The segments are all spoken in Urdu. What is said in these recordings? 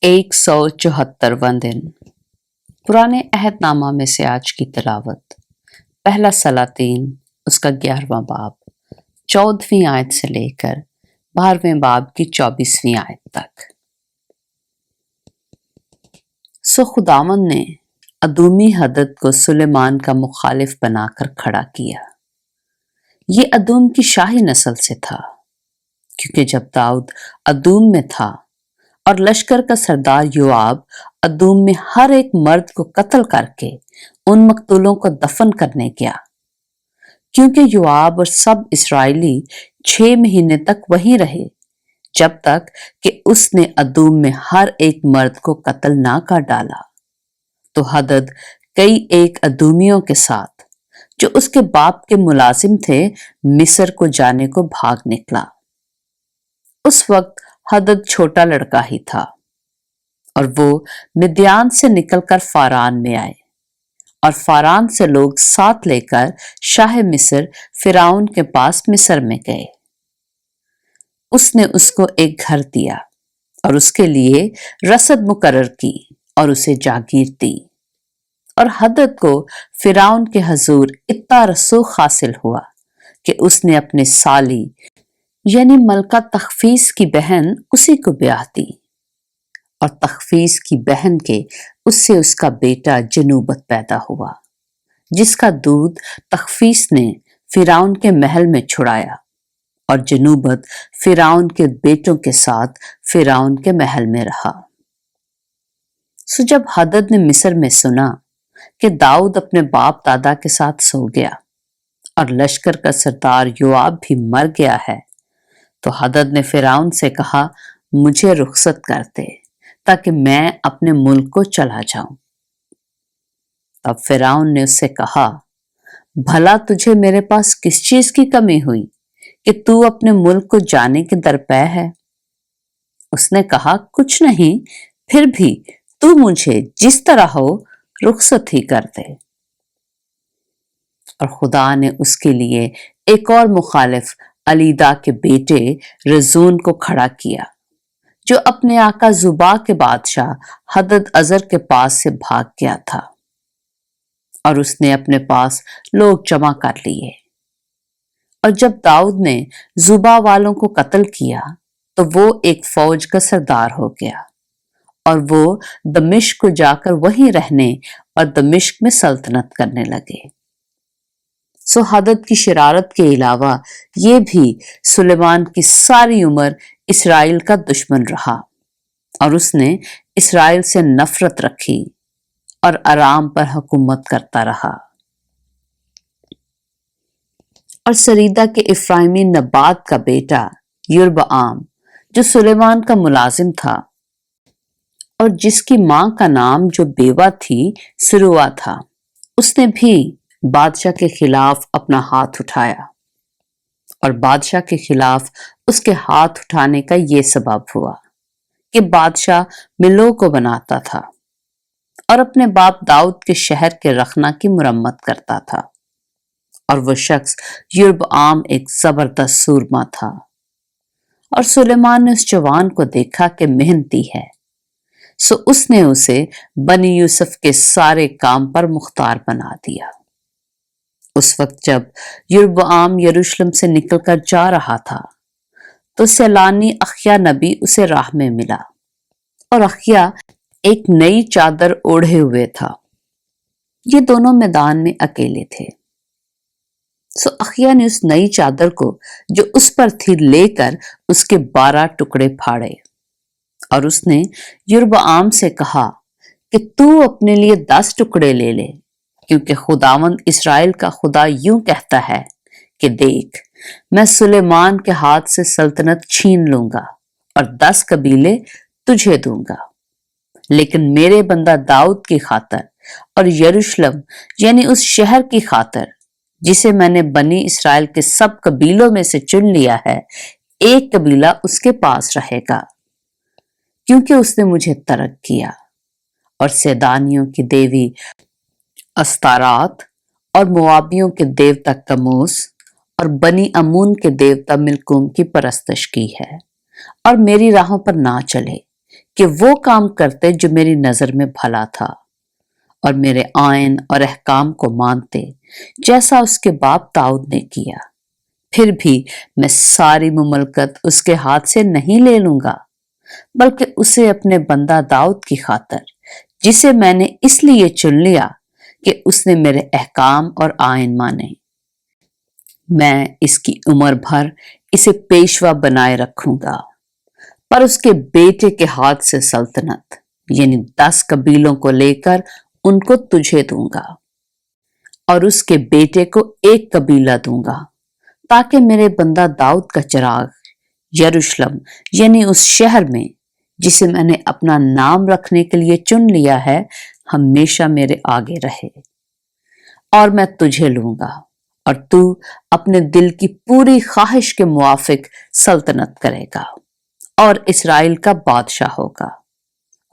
174واں دن پرانے عہد نامہ میں سے آج کی تلاوت پہلا سلاطین اس کا 11واں باب 14ویں آیت سے لے کر 12ویں باب کی 24ویں آیت تک۔ سو خداوند نے ادومی حدد کو سلیمان کا مخالف بنا کر کھڑا کیا۔ یہ ادوم کی شاہی نسل سے تھا، کیونکہ جب داؤد ادوم میں تھا اور لشکر کا سردار یوآب ادوم میں ہر ایک مرد کو قتل کر کے ان مقتولوں کو دفن کرنے گیا، کیونکہ یوآب اور سب اسرائیلی 6 مہینے تک وہیں رہے جب تک کہ اس نے ادوم میں ہر ایک مرد کو قتل نہ کر ڈالا، تو حدد کئی ایک ادومیوں کے ساتھ جو اس کے باپ کے ملازم تھے مصر کو جانے کو بھاگ نکلا۔ اس وقت حدد چھوٹا لڑکا ہی تھا، اور وہ مدیان سے نکل کر فاران میں آئے، اور فاران سے لوگ ساتھ لے کر شاہ مصر فرعون کے پاس مصر میں گئے۔ اس نے اس کو ایک گھر دیا اور اس کے لیے رسد مقرر کی اور اسے جاگیر دی، اور حدد کو فرعون کے حضور اتنا رسوخ حاصل ہوا کہ اس نے اپنے سالی یعنی ملکہ تخفیس کی بہن اسی کو بیاہ دی، اور تخفیس کی بہن کے اس سے اس کا بیٹا جنوبت پیدا ہوا، جس کا دودھ تخفیس نے فرعون کے محل میں چھڑایا، اور جنوبت فرعون کے بیٹوں کے ساتھ فرعون کے محل میں رہا۔ سو جب حدد نے مصر میں سنا کہ داؤد اپنے باپ دادا کے ساتھ سو گیا اور لشکر کا سردار یوآب بھی مر گیا ہے، تو حدد نے فرعون سے کہا، مجھے رخصت کر دے تاکہ میں اپنے ملک کو چلا جاؤں۔ تب فرعون نے اس سے کہا، بھلا تجھے میرے پاس کس چیز کی کمی ہوئی کہ تو اپنے ملک کو جانے کے درپے ہے؟ اس نے کہا، کچھ نہیں، پھر بھی تو مجھے جس طرح ہو رخصت ہی کر دے۔ اور خدا نے اس کے لیے ایک اور مخالف علیدا کے بیٹے رزون کو کھڑا کیا، جو اپنے آقا زبا کے بادشاہ حدد ازر کے پاس سے بھاگ گیا تھا، اور اس نے اپنے پاس لوگ جمع کر لیے۔ اور جب داؤد نے زبا والوں کو قتل کیا تو وہ ایک فوج کا سردار ہو گیا، اور وہ دمشق کو جا کر وہیں رہنے اور دمشق میں سلطنت کرنے لگے۔ سو حدد کی شرارت کے علاوہ یہ بھی سلیمان کی ساری عمر اسرائیل کا دشمن رہا، اور اس نے اسرائیل سے نفرت رکھی اور ارام پر حکومت کرتا رہا۔ اور سریدہ کے افرائیمی نبات کا بیٹا یربعام، جو سلیمان کا ملازم تھا اور جس کی ماں کا نام جو بیوہ تھی سروہ تھا، اس نے بھی بادشاہ کے خلاف اپنا ہاتھ اٹھایا، اور بادشاہ کے خلاف اس کے ہاتھ اٹھانے کا یہ سبب ہوا کہ بادشاہ ملو کو بناتا تھا اور اپنے باپ داؤد کے شہر کے رخنہ کی مرمت کرتا تھا، اور وہ شخص یربعام ایک زبردست سورما تھا۔ اور سلیمان نے اس جوان کو دیکھا کہ محنتی ہے، سو اس نے اسے بنی یوسف کے سارے کام پر مختار بنا دیا۔ اس وقت جب یربعام یروشلم سے نکل کر جا رہا تھا تو سیلانی اخیا نبی اسے راہ میں ملا، اور اخیا ایک نئی چادر اوڑھے ہوئے تھا۔ یہ دونوں میدان میں اکیلے تھے۔ سو اخیا نے اس نئی چادر کو جو اس پر تھی لے کر اس کے 12 ٹکڑے پھاڑے، اور اس نے یربعام سے کہا کہ تو اپنے لیے 10 ٹکڑے لے لے، کیونکہ خداوند اسرائیل کا خدا یوں کہتا ہے کہ دیکھ، میں سلیمان کے ہاتھ سے سلطنت چھین لوں گا اور 10 قبیلے تجھے دوں گا، لیکن میرے بندہ داؤد کی خاطر اور یروشلم یعنی اس شہر کی خاطر جسے میں نے بنی اسرائیل کے سب قبیلوں میں سے چن لیا ہے، ایک قبیلہ اس کے پاس رہے گا، کیونکہ اس نے مجھے ترک کیا، اور سیدانیوں کی دیوی استارات اور موابیوں کے دیوتا کموس اور بنی امون کے دیوتا ملکوم کی پرستش کی ہے، اور میری راہوں پر نہ چلے کہ وہ کام کرتے جو میری نظر میں بھلا تھا اور میرے آئین اور احکام کو مانتے جیسا اس کے باپ داؤد نے کیا۔ پھر بھی میں ساری مملکت اس کے ہاتھ سے نہیں لے لوں گا، بلکہ اسے اپنے بندہ داؤد کی خاطر، جسے میں نے اس لیے چن لیا کہ اس نے میرے احکام اور آئین مانے، میں اس کی عمر بھر اسے پیشوا بنائے رکھوں گا، پر اس کے بیٹے کے ہاتھ سے سلطنت یعنی 10 قبیلوں کو لے کر ان کو تجھے دوں گا، اور اس کے بیٹے کو 1 قبیلہ دوں گا، تاکہ میرے بندہ داؤد کا چراغ یروشلم یعنی اس شہر میں جسے میں نے اپنا نام رکھنے کے لیے چن لیا ہے ہمیشہ میرے آگے رہے، اور میں تجھے لوں گا اور تو اپنے دل کی پوری خواہش کے موافق سلطنت کرے گا اور اسرائیل کا بادشاہ ہوگا۔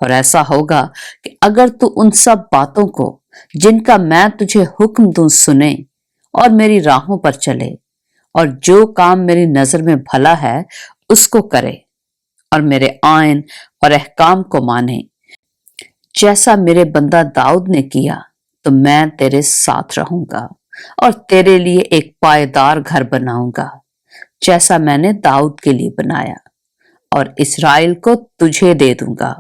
اور ایسا ہوگا کہ اگر تو ان سب باتوں کو جن کا میں تجھے حکم دوں سنے اور میری راہوں پر چلے اور جو کام میری نظر میں بھلا ہے اس کو کرے اور میرے آئین اور احکام کو مانے جیسا میرے بندہ داؤد نے کیا، تو میں تیرے ساتھ رہوں گا اور تیرے لیے ایک پائیدار گھر بناؤں گا جیسا میں نے داؤد کے لیے بنایا، اور اسرائیل کو تجھے دے دوں گا،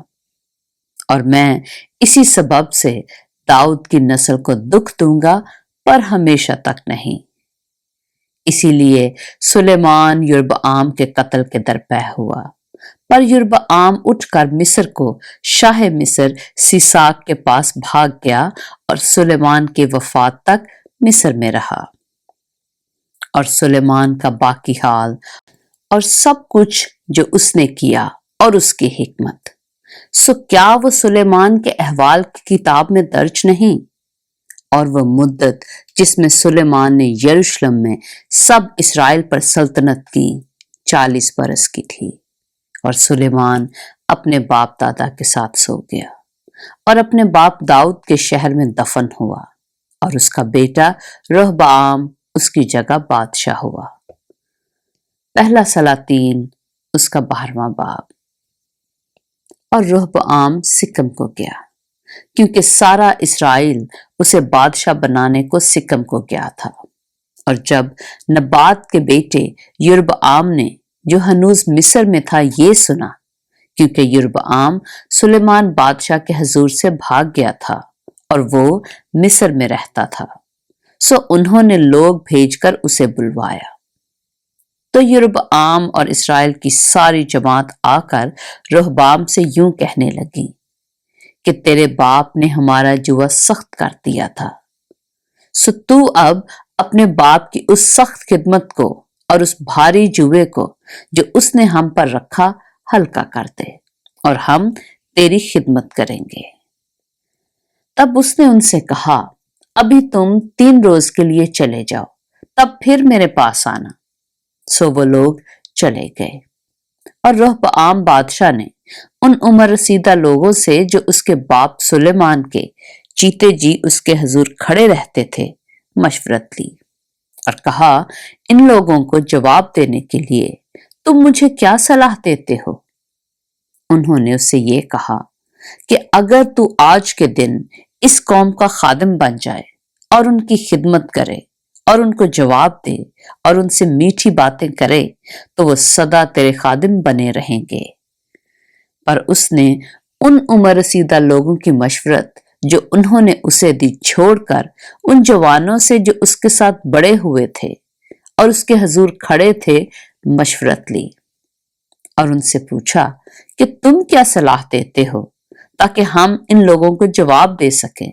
اور میں اسی سبب سے داؤد کی نسل کو دکھ دوں گا پر ہمیشہ تک نہیں۔ اسی لیے سلیمان یربعام کے قتل کے درپے ہوا، پر یربعام اٹھ کر مصر کو شاہ مصر سیساک کے پاس بھاگ گیا اور سلیمان کے وفات تک مصر میں رہا۔ اور سلیمان کا باقی حال اور سب کچھ جو اس نے کیا اور اس کی حکمت، سو کیا وہ سلیمان کے احوال کی کتاب میں درج نہیں؟ اور وہ مدت جس میں سلیمان نے یروشلم میں سب اسرائیل پر سلطنت کی 40 برس کی تھی، اور سلیمان اپنے باپ دادا کے ساتھ سو گیا اور اپنے باپ داؤد کے شہر میں دفن ہوا، اور اس کا بیٹا رہبعام اس کی جگہ بادشاہ ہوا۔ پہلا سلاطین اس کا 12واں باب۔ اور رہبعام سکم کو گیا، کیونکہ سارا اسرائیل اسے بادشاہ بنانے کو سکم کو گیا تھا۔ اور جب نبات کے بیٹے یربعام نے جو ہنوز مصر میں تھا یہ سنا، کیونکہ یربعام سلیمان بادشاہ کے حضور سے بھاگ گیا تھا اور وہ مصر میں رہتا تھا، سو انہوں نے لوگ بھیج کر اسے بلوایا۔ تو یربعام اور اسرائیل کی ساری جماعت آ کر رہبعام سے یوں کہنے لگی کہ تیرے باپ نے ہمارا جوا سخت کر دیا تھا، سو تو اب اپنے باپ کی اس سخت خدمت کو اور اس بھاری جوے کو جو اس نے ہم پر رکھا ہلکا کر دے، اور ہم تیری خدمت کریں گے۔ تب اس نے ان سے کہا، ابھی تم 3 روز کے لیے چلے جاؤ، تب پھر میرے پاس آنا۔ سو وہ لوگ چلے گئے، اور رہبعام بادشاہ نے ان عمر رسیدہ لوگوں سے جو اس کے باپ سلیمان کے جیتے جی اس کے حضور کھڑے رہتے تھے مشورت لی، اور کہا، ان لوگوں کو جواب دینے کے لیے تم مجھے کیا صلاح دیتے ہو؟ انہوں نے اس سے یہ کہا کہ اگر تو آج کے دن اس قوم کا خادم بن جائے اور ان کی خدمت کرے اور ان کو جواب دے اور ان سے میٹھی باتیں کرے تو وہ سدا تیرے خادم بنے رہیں گے۔ پر اس نے ان عمر رسیدہ لوگوں کی مشورت جو انہوں نے اسے دی چھوڑ کر ان جوانوں سے جو اس کے ساتھ بڑے ہوئے تھے اور اس کے حضور کھڑے تھے مشورت لی، اور ان سے پوچھا کہ تم کیا صلاح دیتے ہو تاکہ ہم ان لوگوں کو جواب دے سکیں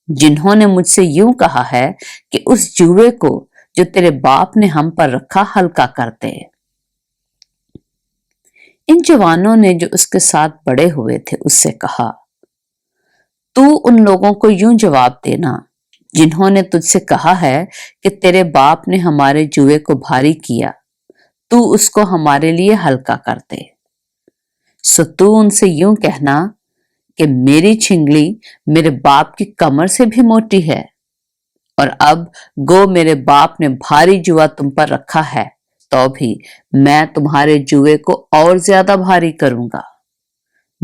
جنہوں نے مجھ سے یوں کہا ہے کہ اس جوے کو جو تیرے باپ نے ہم پر رکھا ہلکا کر دے۔ ان جوانوں نے جو اس کے ساتھ بڑے ہوئے تھے اس سے کہا، تو ان لوگوں کو یوں جواب دینا جنہوں نے تجھ سے کہا ہے کہ تیرے باپ نے ہمارے جوے کو بھاری کیا، تو اس کو ہمارے لیے ہلکا کر دے۔ سو تو ان سے یوں کہنا کہ میری چھنگلی میرے باپ کی کمر سے بھی موٹی ہے، اور اب گو میرے باپ نے بھاری جوا تم پر رکھا ہے تو بھی میں تمہارے جوے کو اور زیادہ بھاری کروں گا۔